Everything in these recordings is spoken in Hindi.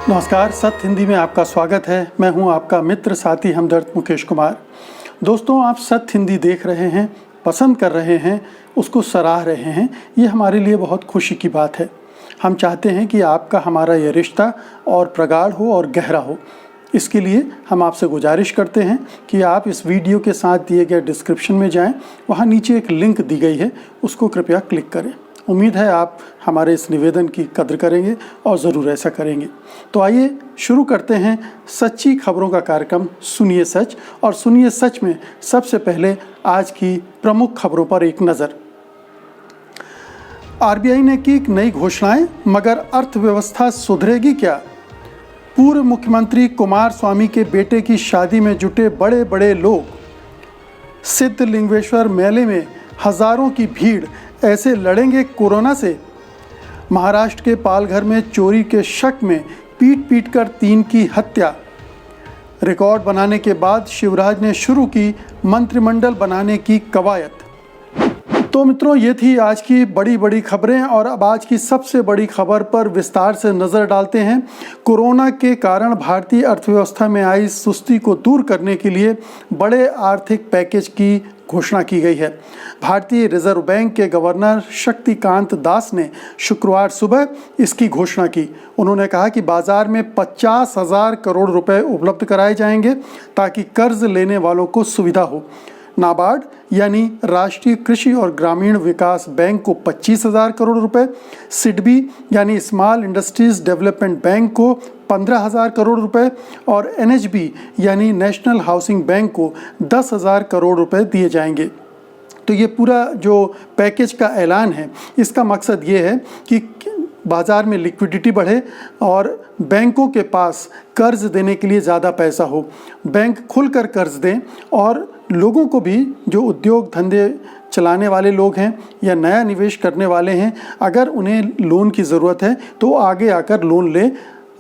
नमस्कार, सत्य हिंदी में आपका स्वागत है। मैं हूं आपका मित्र साथी हमदर्द मुकेश कुमार। दोस्तों, आप सत्य हिंदी देख रहे हैं, पसंद कर रहे हैं, उसको सराह रहे हैं, ये हमारे लिए बहुत खुशी की बात है। हम चाहते हैं कि आपका हमारा ये रिश्ता और प्रगाढ़ हो और गहरा हो। इसके लिए हम आपसे गुजारिश करते हैं कि आप इस वीडियो के साथ दिए गए डिस्क्रिप्शन में जाएं, वहाँ नीचे एक लिंक दी गई है, उसको कृपया क्लिक करें। उम्मीद है आप हमारे इस निवेदन की कद्र करेंगे और ज़रूर ऐसा करेंगे। तो आइए शुरू करते हैं सच्ची खबरों का कार्यक्रम सुनिए सच। और सुनिए सच में सबसे पहले आज की प्रमुख खबरों पर एक नज़र। आरबीआई ने की नई घोषणाएं, मगर अर्थव्यवस्था सुधरेगी क्या? पूर्व मुख्यमंत्री कुमारस्वामी के बेटे की शादी में जुटे बड़े बड़े लोग। सिद्धलिंगेश्वर मेले में हजारों की भीड़, ऐसे लड़ेंगे कोरोना से? महाराष्ट्र के पालघर में चोरी के शक में पीट कर 3 की हत्या। रिकॉर्ड बनाने के बाद शिवराज ने शुरू की मंत्रिमंडल बनाने की कवायद। तो मित्रों, ये थी आज की बड़ी खबरें और अब आज की सबसे बड़ी खबर पर विस्तार से नज़र डालते हैं। कोरोना के कारण भारतीय अर्थव्यवस्था में आई सुस्ती को दूर करने के लिए बड़े आर्थिक पैकेज की घोषणा की गई है। भारतीय रिजर्व बैंक के गवर्नर शक्तिकांत दास ने शुक्रवार सुबह इसकी घोषणा की। उन्होंने कहा कि बाजार में 50,000 करोड़ रुपए उपलब्ध कराए जाएंगे ताकि कर्ज लेने वालों को सुविधा हो। नाबार्ड यानी राष्ट्रीय कृषि और ग्रामीण विकास बैंक को 25,000 करोड़ रुपए, सिडबी यानी स्मॉल इंडस्ट्रीज डेवलपमेंट बैंक को 15,000 करोड़ रुपए और एनएचबी यानी नेशनल हाउसिंग बैंक को 10,000 करोड़ रुपए दिए जाएंगे। तो ये पूरा जो पैकेज का ऐलान है, इसका मकसद ये है कि बाज़ार में लिक्विडिटी बढ़े और बैंकों के पास कर्ज देने के लिए ज़्यादा पैसा हो, बैंक खुलकर कर्ज दें और लोगों को भी, जो उद्योग धंधे चलाने वाले लोग हैं या नया निवेश करने वाले हैं, अगर उन्हें लोन की ज़रूरत है तो आगे आकर लोन लें।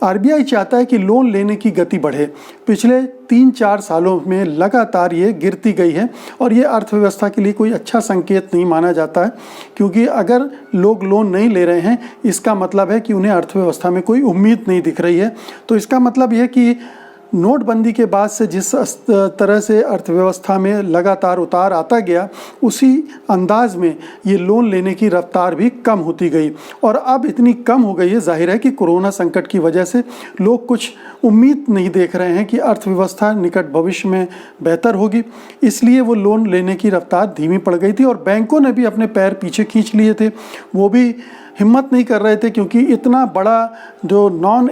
आरबीआई चाहता है कि लोन लेने की गति बढ़े। पिछले 3-4 सालों में लगातार ये गिरती गई है और ये अर्थव्यवस्था के लिए कोई अच्छा संकेत नहीं माना जाता है, क्योंकि अगर लोग लोन नहीं ले रहे हैं, इसका मतलब है कि उन्हें अर्थव्यवस्था में कोई उम्मीद नहीं दिख रही है। तो इसका मतलब ये कि नोटबंदी के बाद से जिस तरह से अर्थव्यवस्था में लगातार उतार आता गया, उसी अंदाज में ये लोन लेने की रफ्तार भी कम होती गई और अब इतनी कम हो गई है। जाहिर है कि कोरोना संकट की वजह से लोग कुछ उम्मीद नहीं देख रहे हैं कि अर्थव्यवस्था निकट भविष्य में बेहतर होगी, इसलिए वो लोन लेने की रफ्तार धीमी पड़ गई थी और बैंकों ने भी अपने पैर पीछे खींच लिए थे। वो भी हिम्मत नहीं कर रहे थे, क्योंकि इतना बड़ा जो नॉन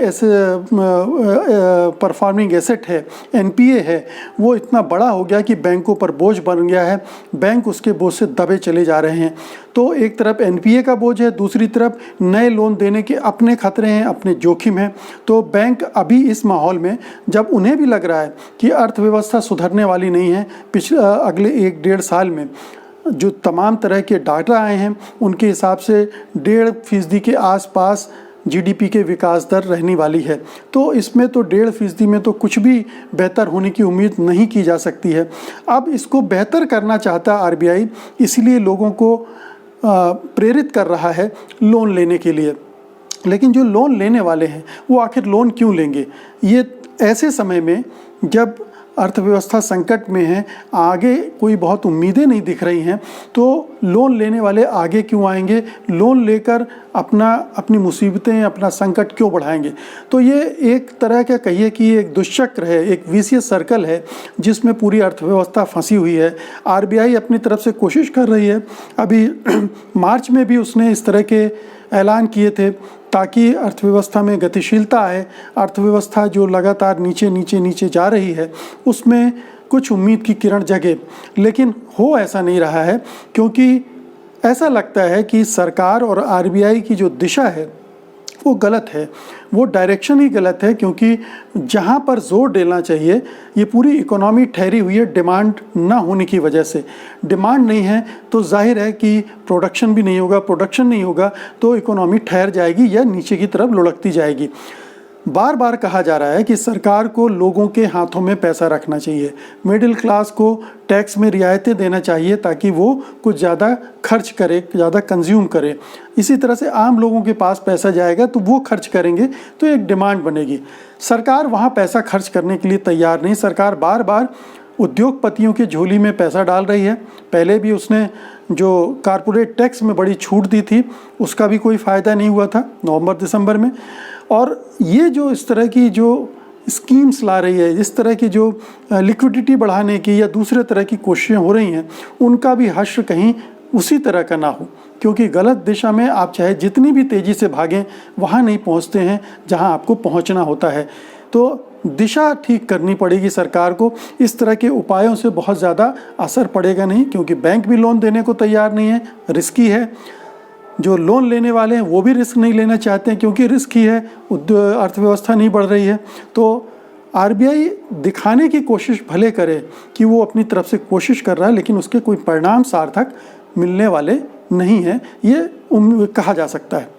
परफॉर्मिंग एसेट है, एनपीए है, वो इतना बड़ा हो गया कि बैंकों पर बोझ बन गया है। बैंक उसके बोझ से दबे चले जा रहे हैं। तो एक तरफ एनपीए का बोझ है, दूसरी तरफ नए लोन देने के अपने खतरे हैं, अपने जोखिम हैं। तो बैंक अभी इस माहौल में, जब उन्हें भी लग रहा है कि अर्थव्यवस्था सुधरने वाली नहीं है, अगले 1-1.5 साल में जो तमाम तरह के डाटा आए हैं, उनके हिसाब से 1.5% के आसपास जीडीपी के विकास दर रहने वाली है। तो इसमें तो 1.5% में तो कुछ भी बेहतर होने की उम्मीद नहीं की जा सकती है। अब इसको बेहतर करना चाहता आरबीआई, इसलिए लोगों को प्रेरित कर रहा है लोन लेने के लिए। लेकिन जो लोन लेने वाले हैं, वो आखिर लोन क्यों लेंगे? ये ऐसे समय में जब अर्थव्यवस्था संकट में है, आगे कोई बहुत उम्मीदें नहीं दिख रही हैं, तो लोन लेने वाले आगे क्यों आएंगे? लोन लेकर अपनी मुसीबतें, अपना संकट क्यों बढ़ाएंगे? तो ये एक तरह का कहिए कि एक दुष्चक्र है, एक विशियस सर्कल है जिसमें पूरी अर्थव्यवस्था फंसी हुई है। आरबीआई अपनी तरफ से कोशिश कर रही है। अभी मार्च में भी उसने इस तरह के ऐलान किए थे ताकि अर्थव्यवस्था में गतिशीलता आए। अर्थव्यवस्था जो लगातार नीचे जा रही है, उसमें कुछ उम्मीद की किरण जगे, लेकिन हो ऐसा नहीं रहा है, क्योंकि ऐसा लगता है कि सरकार और आरबीआई की जो दिशा है वो गलत है, वो डायरेक्शन ही गलत है। क्योंकि जहाँ पर जोर देना चाहिए, ये पूरी इकोनॉमी ठहरी हुई है डिमांड ना होने की वजह से। डिमांड नहीं है तो जाहिर है कि प्रोडक्शन भी नहीं होगा, प्रोडक्शन नहीं होगा तो इकोनॉमी ठहर जाएगी या नीचे की तरफ लुढ़कती जाएगी। बार बार कहा जा रहा है कि सरकार को लोगों के हाथों में पैसा रखना चाहिए, मिडिल क्लास को टैक्स में रियायतें देना चाहिए ताकि वो कुछ ज़्यादा खर्च करे, ज़्यादा कंज्यूम करे। इसी तरह से आम लोगों के पास पैसा जाएगा तो वो खर्च करेंगे, तो एक डिमांड बनेगी। सरकार वहाँ पैसा खर्च करने के लिए तैयार नहीं। सरकार बार बार उद्योगपतियों की झोली में पैसा डाल रही है। पहले भी उसने जो कारपोरेट टैक्स में बड़ी छूट दी थी उसका भी कोई फ़ायदा नहीं हुआ था नवंबर दिसंबर में। और ये जो इस तरह की जो स्कीम्स ला रही है, इस तरह की जो लिक्विडिटी बढ़ाने की या दूसरे तरह की कोशिशें हो रही हैं, उनका भी हश्र कहीं उसी तरह का ना हो, क्योंकि गलत दिशा में आप चाहे जितनी भी तेज़ी से भागें वहाँ नहीं पहुँचते हैं जहाँ आपको पहुँचना होता है। तो दिशा ठीक करनी पड़ेगी सरकार को। इस तरह के उपायों से बहुत ज़्यादा असर पड़ेगा नहीं, क्योंकि बैंक भी लोन देने को तैयार नहीं है, रिस्की है। जो लोन लेने वाले हैं वो भी रिस्क नहीं लेना चाहते हैं क्योंकि रिस्क ही है, अर्थव्यवस्था नहीं बढ़ रही है। तो आरबीआई दिखाने की कोशिश भले करे कि वो अपनी तरफ से कोशिश कर रहा है, लेकिन उसके कोई परिणाम सार्थक मिलने वाले नहीं हैं, ये कहा जा सकता है।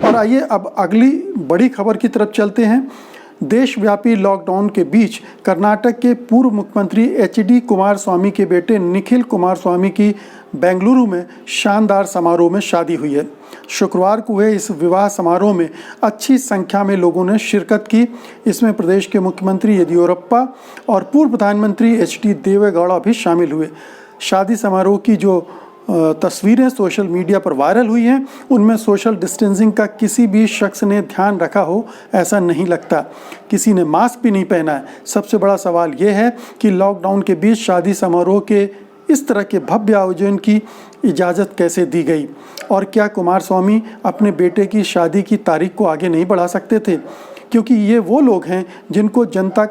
और आइए अब अगली बड़ी खबर की तरफ चलते हैं। देशव्यापी लॉकडाउन के बीच कर्नाटक के पूर्व मुख्यमंत्री एचडी कुमारस्वामी के बेटे निखिल कुमारस्वामी की बेंगलुरु में शानदार समारोह में शादी हुई है। शुक्रवार को हुए इस विवाह समारोह में अच्छी संख्या में लोगों ने शिरकत की। इसमें प्रदेश के मुख्यमंत्री येदियुरप्पा और पूर्व प्रधानमंत्री एचडी देवेगौड़ा भी शामिल हुए। शादी समारोह की जो तस्वीरें सोशल मीडिया पर वायरल हुई हैं, उनमें सोशल डिस्टेंसिंग का किसी भी शख्स ने ध्यान रखा हो ऐसा नहीं लगता। किसी ने मास्क भी नहीं पहना है। सबसे बड़ा सवाल यह है कि लॉकडाउन के बीच शादी समारोह के इस तरह के भव्य आयोजन की इजाज़त कैसे दी गई, और क्या कुमारस्वामी अपने बेटे की शादी की तारीख को आगे नहीं बढ़ा सकते थे? क्योंकि ये वो लोग हैं जिनको जनता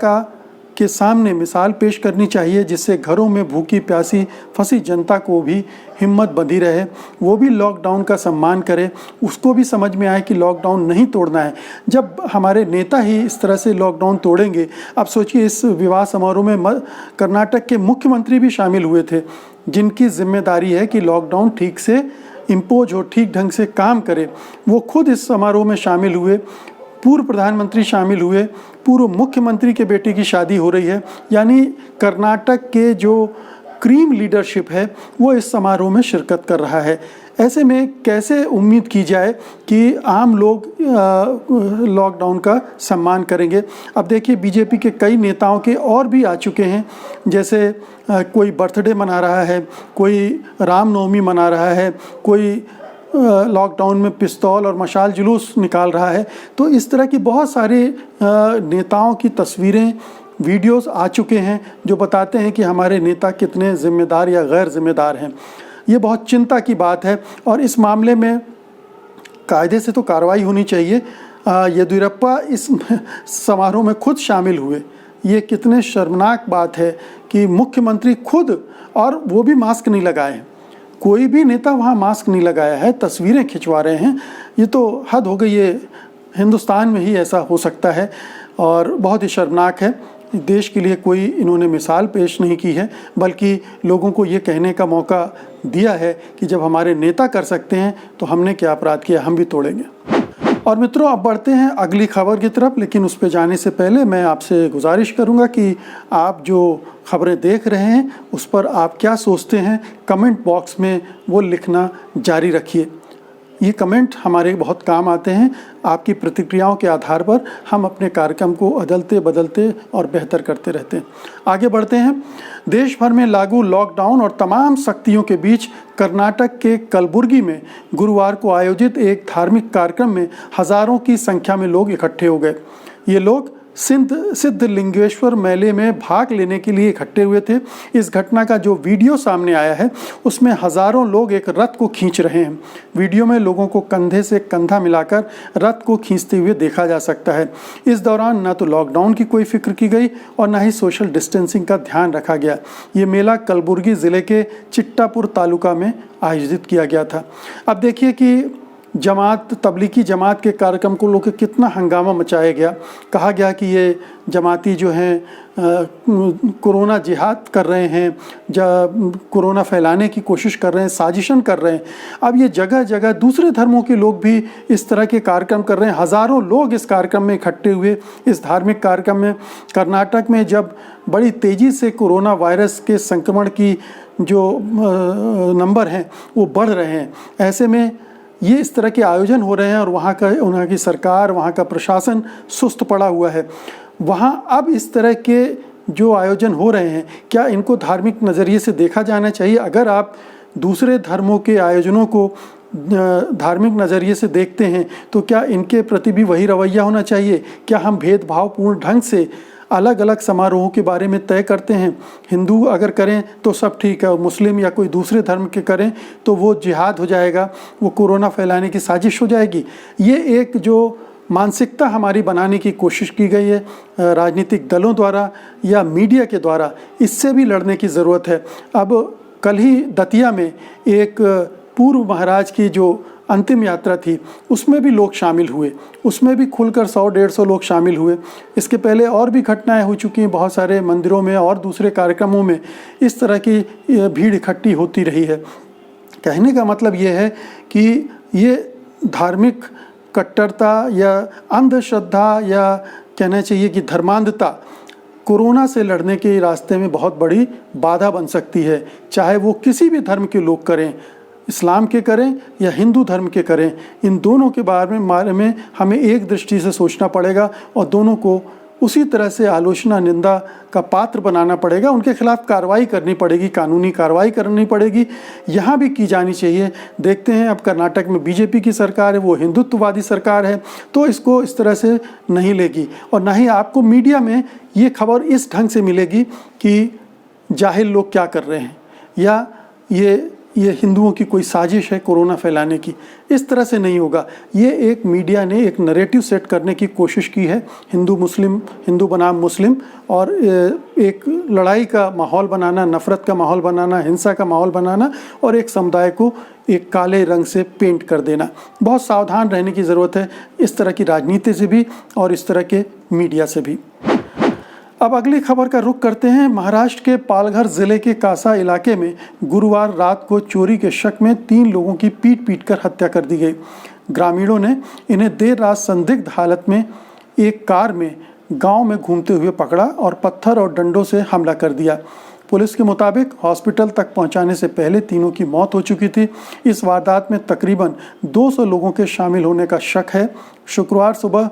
के सामने मिसाल पेश करनी चाहिए, जिससे घरों में भूखी प्यासी फंसी जनता को भी हिम्मत बंधी रहे, वो भी लॉकडाउन का सम्मान करे, उसको भी समझ में आए कि लॉकडाउन नहीं तोड़ना है। जब हमारे नेता ही इस तरह से लॉकडाउन तोड़ेंगे, अब सोचिए इस विवाह समारोह में कर्नाटक के मुख्यमंत्री भी शामिल हुए थे, जिनकी जिम्मेदारी है कि लॉकडाउन ठीक से इम्पोज हो, ठीक ढंग से काम करे। वो खुद इस समारोह में शामिल हुए, पूर्व प्रधानमंत्री शामिल हुए, पूर्व मुख्यमंत्री के बेटे की शादी हो रही है। यानी कर्नाटक के जो क्रीम लीडरशिप है वो इस समारोह में शिरकत कर रहा है। ऐसे में कैसे उम्मीद की जाए कि आम लोग लॉकडाउन का सम्मान करेंगे? अब देखिए बीजेपी के कई नेताओं के और भी आ चुके हैं, जैसे कोई बर्थडे मना रहा है, कोई रामनवमी मना रहा है, कोई लॉकडाउन में पिस्तौल और मशाल जुलूस निकाल रहा है। तो इस तरह की बहुत सारे नेताओं की तस्वीरें, वीडियोस आ चुके हैं जो बताते हैं कि हमारे नेता कितने जिम्मेदार या गैर जिम्मेदार हैं। ये बहुत चिंता की बात है और इस मामले में कायदे से तो कार्रवाई होनी चाहिए। येदियुरप्पा इस समारोह में खुद शामिल हुए। ये कितने शर्मनाक बात है कि मुख्यमंत्री खुद, और वो भी मास्क नहीं लगाए। कोई भी नेता वहाँ मास्क नहीं लगाया है, तस्वीरें खिंचवा रहे हैं। ये तो हद हो गई, ये हिंदुस्तान में ही ऐसा हो सकता है और बहुत ही शर्मनाक है। देश के लिए कोई इन्होंने मिसाल पेश नहीं की है, बल्कि लोगों को ये कहने का मौका दिया है कि जब हमारे नेता कर सकते हैं तो हमने क्या अपराध किया, हम भी तोड़ेंगे। और मित्रों, अब बढ़ते हैं अगली खबर की तरफ, लेकिन उस पर जाने से पहले मैं आपसे गुजारिश करूंगा कि आप जो खबरें देख रहे हैं उस पर आप क्या सोचते हैं, कमेंट बॉक्स में वो लिखना जारी रखिए। ये कमेंट हमारे बहुत काम आते हैं। आपकी प्रतिक्रियाओं के आधार पर हम अपने कार्यक्रम को अदलते बदलते और बेहतर करते रहते हैं। आगे बढ़ते हैं। देश भर में लागू लॉकडाउन और तमाम सख्तियों के बीच कर्नाटक के कलबुर्गी में गुरुवार को आयोजित एक धार्मिक कार्यक्रम में हज़ारों की संख्या में लोग इकट्ठे हो गए। ये लोग सिद्धलिंगेश्वर मेले में भाग लेने के लिए इकट्ठे हुए थे। इस घटना का जो वीडियो सामने आया है उसमें हज़ारों लोग एक रथ को खींच रहे हैं। वीडियो में लोगों को कंधे से कंधा मिलाकर रथ को खींचते हुए देखा जा सकता है। इस दौरान न तो लॉकडाउन की कोई फिक्र की गई और न ही सोशल डिस्टेंसिंग का ध्यान रखा गया। ये मेला कलबुर्गी ज़िले के चिट्टापुर तालुका में आयोजित किया गया था। अब देखिए कि जमात तबलीगी जमात के कार्यक्रम को लेकर कितना हंगामा मचाया गया। कहा गया कि ये जमाती जो हैं कोरोना जिहाद कर रहे हैं, कोरोना फैलाने की कोशिश कर रहे हैं, साजिशन कर रहे हैं। अब ये जगह जगह दूसरे धर्मों के लोग भी इस तरह के कार्यक्रम कर रहे हैं। हज़ारों लोग इस कार्यक्रम में इकट्ठे हुए, इस धार्मिक कार्यक्रम में। कर्नाटक में जब बड़ी तेज़ी से कोरोना वायरस के संक्रमण की जो नंबर हैं वो बढ़ रहे हैं, ऐसे में ये इस तरह के आयोजन हो रहे हैं और वहाँ की सरकार, वहाँ का प्रशासन सुस्त पड़ा हुआ है। वहाँ अब इस तरह के जो आयोजन हो रहे हैं, क्या इनको धार्मिक नज़रिए से देखा जाना चाहिए? अगर आप दूसरे धर्मों के आयोजनों को धार्मिक नज़रिए से देखते हैं तो क्या इनके प्रति भी वही रवैया होना चाहिए? क्या हम भेदभावपूर्ण ढंग से अलग अलग समारोहों के बारे में तय करते हैं? हिंदू अगर करें तो सब ठीक है, मुस्लिम या कोई दूसरे धर्म के करें तो वो जिहाद हो जाएगा, वो कोरोना फैलाने की साजिश हो जाएगी। ये एक जो मानसिकता हमारी बनाने की कोशिश की गई है राजनीतिक दलों द्वारा या मीडिया के द्वारा, इससे भी लड़ने की ज़रूरत है। अब कल ही दतिया में एक पूर्व महाराज की जो अंतिम यात्रा थी उसमें भी लोग शामिल हुए, उसमें भी खुलकर 100-150 लोग शामिल हुए। इसके पहले और भी घटनाएं हो चुकी हैं, बहुत सारे मंदिरों में और दूसरे कार्यक्रमों में इस तरह की भीड़ इकट्ठी होती रही है। कहने का मतलब ये है कि ये धार्मिक कट्टरता या अंधश्रद्धा या कहना चाहिए कि धर्मांधता कोरोना से लड़ने के रास्ते में बहुत बड़ी बाधा बन सकती है, चाहे वो किसी भी धर्म के लोग करें, इस्लाम के करें या हिंदू धर्म के करें। इन दोनों के बारे में हमें एक दृष्टि से सोचना पड़ेगा और दोनों को उसी तरह से आलोचना निंदा का पात्र बनाना पड़ेगा। उनके खिलाफ कार्रवाई करनी पड़ेगी, कानूनी कार्रवाई करनी पड़ेगी, यहाँ भी की जानी चाहिए। देखते हैं अब कर्नाटक में बीजेपी की सरकार है, वो हिंदुत्ववादी सरकार है, तो इसको इस तरह से नहीं लेगी। और ना ही आपको मीडिया में ये खबर इस ढंग से मिलेगी कि जाहिल लोग क्या कर रहे हैं या ये हिंदुओं की कोई साजिश है कोरोना फैलाने की। इस तरह से नहीं होगा। ये एक मीडिया ने एक नैरेटिव सेट करने की कोशिश की है, हिंदू बनाम मुस्लिम, और एक लड़ाई का माहौल बनाना, नफ़रत का माहौल बनाना, हिंसा का माहौल बनाना और एक समुदाय को एक काले रंग से पेंट कर देना। बहुत सावधान रहने की ज़रूरत है इस तरह की राजनीति से भी और इस तरह के मीडिया से भी। अब अगली खबर का रुख करते हैं। महाराष्ट्र के पालघर ज़िले के कासा इलाके में गुरुवार रात को चोरी के शक में 3 लोगों की पीट कर हत्या कर दी गई। ग्रामीणों ने इन्हें देर रात संदिग्ध हालत में एक कार में गांव में घूमते हुए पकड़ा और पत्थर और डंडों से हमला कर दिया। पुलिस के मुताबिक हॉस्पिटल तक पहुंचाने से पहले तीनों की मौत हो चुकी थी। इस वारदात में तकरीबन 200 लोगों के शामिल होने का शक है। शुक्रवार सुबह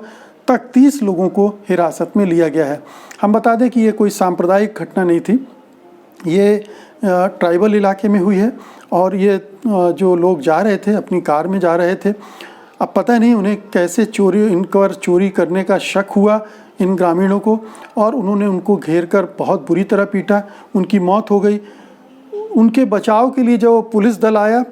तक 30 लोगों को हिरासत में लिया गया है। हम बता दें कि ये कोई सांप्रदायिक घटना नहीं थी, ये ट्राइबल इलाके में हुई है और ये जो लोग जा रहे थे अपनी कार में जा रहे थे। अब पता नहीं उन्हें कैसे इन पर चोरी करने का शक हुआ इन ग्रामीणों को, और उन्होंने उनको घेर कर बहुत बुरी तरह पीटा, उनकी मौत हो गई। उनके बचाव के लिए जो पुलिस दल आया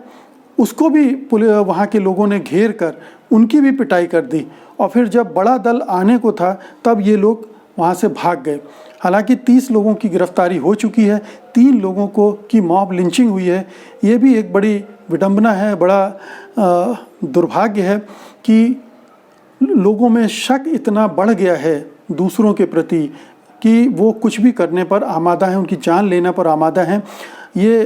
उसको भी वहाँ के लोगों ने घेर कर उनकी भी पिटाई कर दी, और फिर जब बड़ा दल आने को था तब ये लोग वहाँ से भाग गए। हालांकि 30 लोगों की गिरफ्तारी हो चुकी है, 3 लोगों की मॉब लिंचिंग हुई है। ये भी एक बड़ी विडंबना है, बड़ा दुर्भाग्य है कि लोगों में शक इतना बढ़ गया है दूसरों के प्रति कि वो कुछ भी करने पर आमादा हैं, उनकी जान लेने पर आमादा हैं। ये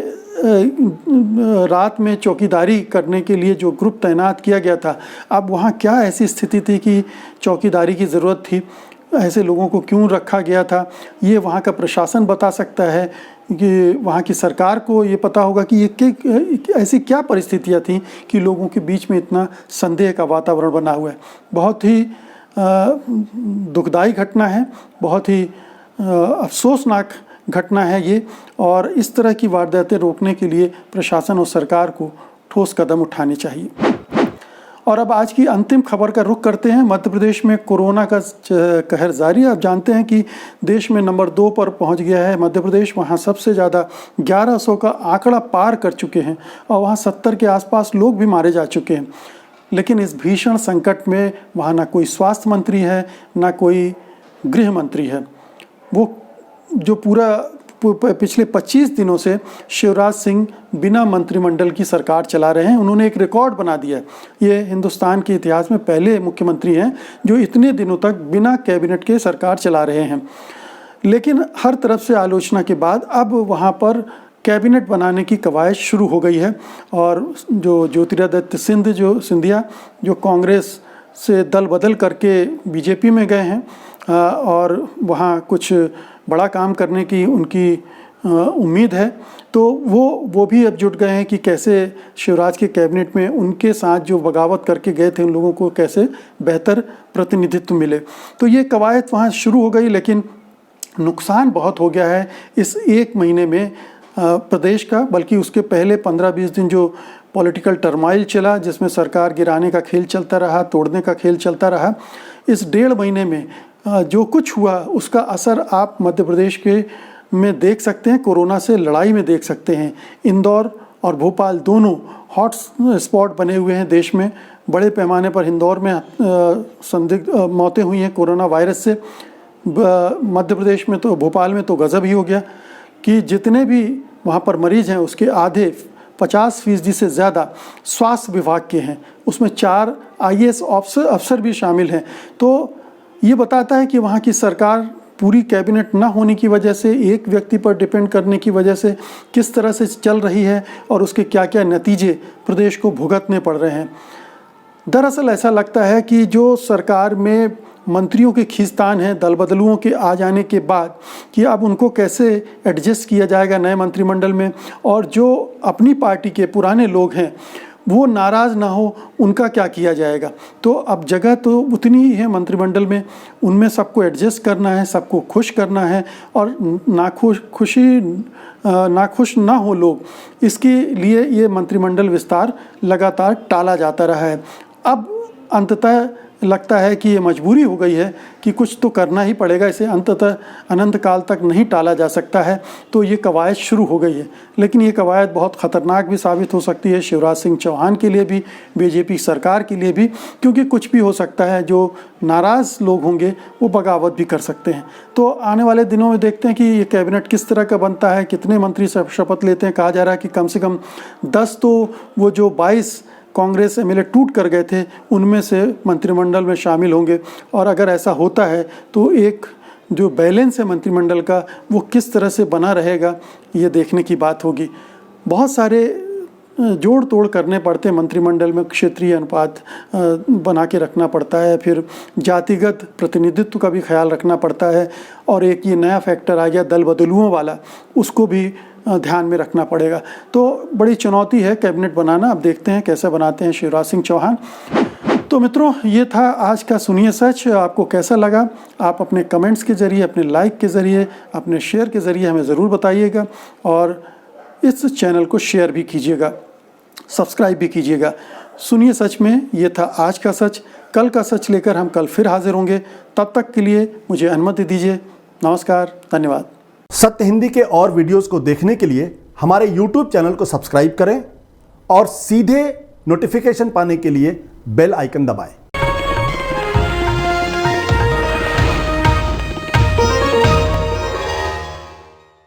रात में चौकीदारी करने के लिए जो ग्रुप तैनात किया गया था, अब वहाँ क्या ऐसी स्थिति थी कि चौकीदारी की ज़रूरत थी, ऐसे लोगों को क्यों रखा गया था, ये वहाँ का प्रशासन बता सकता है कि वहाँ की सरकार को ये पता होगा कि ये ऐसी क्या परिस्थितियाँ थीं कि लोगों के बीच में इतना संदेह का वातावरण बना हुआ है। बहुत ही दुखदाई घटना है, बहुत ही अफसोसनाक घटना है ये, और इस तरह की वारदातें रोकने के लिए प्रशासन और सरकार को ठोस कदम उठाने चाहिए। और अब आज की अंतिम खबर का रुख करते हैं। मध्य प्रदेश में कोरोना का कहर जारी है। आप जानते हैं कि देश में नंबर 2 पर पहुंच गया है मध्य प्रदेश। वहां सबसे ज़्यादा 1100 का आंकड़ा पार कर चुके हैं और वहां 70 के आसपास लोग भी मारे जा चुके हैं। लेकिन इस भीषण संकट में वहाँ ना कोई स्वास्थ्य मंत्री है, ना कोई गृह मंत्री है। वो जो पूरा पिछले 25 दिनों से शिवराज सिंह बिना मंत्रिमंडल की सरकार चला रहे हैं। उन्होंने एक रिकॉर्ड बना दिया है। ये हिंदुस्तान के इतिहास में पहले मुख्यमंत्री हैं जो इतने दिनों तक बिना कैबिनेट के सरकार चला रहे हैं। लेकिन हर तरफ से आलोचना के बाद अब वहाँ पर कैबिनेट बनाने की कवायद शुरू हो गई है और जो ज्योतिरादित्य सिंधिया जो कांग्रेस से दल बदल करके बीजेपी में गए हैं और वहाँ कुछ बड़ा काम करने की उनकी उम्मीद है, तो वो भी अब जुट गए हैं कि कैसे शिवराज के कैबिनेट में उनके साथ जो बगावत करके गए थे उन लोगों को कैसे बेहतर प्रतिनिधित्व मिले। तो ये कवायद वहाँ शुरू हो गई, लेकिन नुकसान बहुत हो गया है इस एक महीने में प्रदेश का, बल्कि उसके पहले 15-20 दिन जो पॉलिटिकल टर्माइल चला, जिसमें सरकार गिराने का खेल चलता रहा, तोड़ने का खेल चलता रहा, इस 1.5 महीने में जो कुछ हुआ उसका असर आप मध्य प्रदेश के में देख सकते हैं, कोरोना से लड़ाई में देख सकते हैं। इंदौर और भोपाल दोनों हॉट स्पॉट बने हुए हैं देश में। बड़े पैमाने पर इंदौर में संदिग्ध मौतें हुई हैं कोरोना वायरस से। मध्य प्रदेश में तो भोपाल में तो गजब ही हो गया कि जितने भी वहाँ पर मरीज हैं उसके आधे 50% से ज़्यादा स्वास्थ्य विभाग के हैं, उसमें 4 IAS अफसर भी शामिल हैं। तो ये बताता है कि वहाँ की सरकार पूरी कैबिनेट ना होने की वजह से, एक व्यक्ति पर डिपेंड करने की वजह से किस तरह से चल रही है और उसके क्या क्या नतीजे प्रदेश को भुगतने पड़ रहे हैं। दरअसल ऐसा लगता है कि जो सरकार में मंत्रियों के खींचतान है दल बदलुओं के आ जाने के बाद, कि अब उनको कैसे एडजस्ट किया जाएगा नए मंत्रिमंडल में, और जो अपनी पार्टी के पुराने लोग हैं वो नाराज़ ना हो, उनका क्या किया जाएगा। तो अब जगह तो उतनी ही है मंत्रिमंडल में, उनमें सबको एडजस्ट करना है, सबको खुश करना है, और नाखुश ना हो लोग, इसके लिए ये मंत्रिमंडल विस्तार लगातार टाला जाता रहा है। अब अंततः लगता है कि ये मजबूरी हो गई है कि कुछ तो करना ही पड़ेगा, इसे अंततः अनंत काल तक नहीं टाला जा सकता है। तो ये कवायद शुरू हो गई है, लेकिन ये कवायद बहुत ख़तरनाक भी साबित हो सकती है शिवराज सिंह चौहान के लिए भी, बीजेपी सरकार के लिए भी, क्योंकि कुछ भी हो सकता है। जो नाराज़ लोग होंगे वो बगावत भी कर सकते हैं। तो आने वाले दिनों में देखते हैं कि ये कैबिनेट किस तरह का बनता है, कितने मंत्री शपथ लेते हैं। कहा जा रहा है कि कम से कम 10 तो वो जो 22 कांग्रेस MLA टूट कर गए थे उनमें से मंत्रिमंडल में शामिल होंगे, और अगर ऐसा होता है तो एक जो बैलेंस है मंत्रिमंडल का वो किस तरह से बना रहेगा, ये देखने की बात होगी। बहुत सारे जोड़ तोड़ करने पड़ते हैं मंत्रिमंडल में, क्षेत्रीय अनुपात बना के रखना पड़ता है, फिर जातिगत प्रतिनिधित्व का भी ख्याल रखना पड़ता है, और एक ये नया फैक्टर आ गया दल बदलुओं वाला, उसको भी ध्यान में रखना पड़ेगा। तो बड़ी चुनौती है कैबिनेट बनाना। अब देखते हैं कैसे बनाते हैं शिवराज सिंह चौहान। तो मित्रों, ये था आज का सुनिए सच। आपको कैसा लगा आप अपने कमेंट्स के ज़रिए, अपने लाइक के ज़रिए, अपने शेयर के ज़रिए हमें ज़रूर बताइएगा, और इस चैनल को शेयर भी कीजिएगा, सब्सक्राइब भी कीजिएगा। सुनिए सच में ये था आज का सच। कल का सच लेकर हम कल फिर हाजिर होंगे। तब तक के लिए मुझे अनुमति दीजिए। नमस्कार, धन्यवाद। सत्य हिंदी के और वीडियोस को देखने के लिए हमारे YouTube चैनल को सब्सक्राइब करें और सीधे नोटिफिकेशन पाने के लिए बेल आइकन दबाएं।